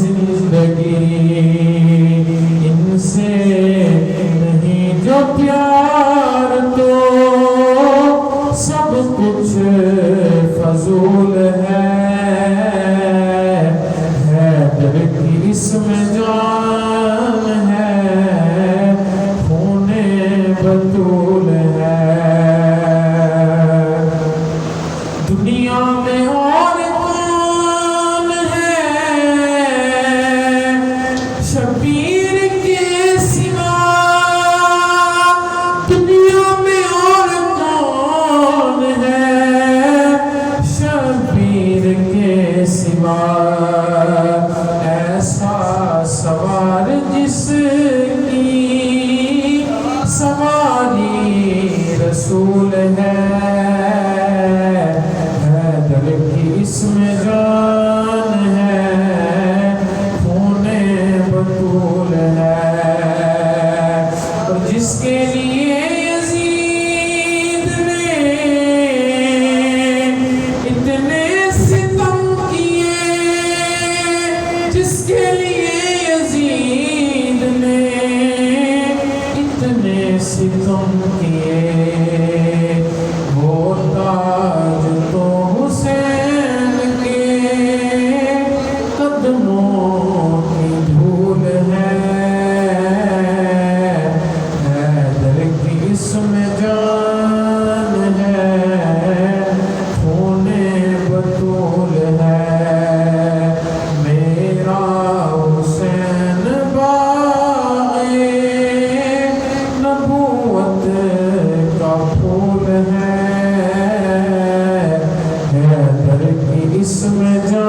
زندگی ان سے نہیں جو پیار تو سب کچھ فضول ہے حیدر کی اس میں جان ہے خون بطول ہے دنیا میں اور کون ہے شبیر کے سوا دنیا میں اور کون ہے شبیر کے سوا ایسا سوار جس کی سواری رسول ہے اس میں جان ہے خون بطول ہے اور جس کے لیے یزید نے اتنے ستم کیے جس کے لیے یزید نے اتنے ستم کیے وہ تاج تو حسین قدموں کی دھول ہے حیدر کی اس میں جان ہے خون بطول ہے میرا حسین باغ نبوت کا پھول ہے حیدر کی اس میں جان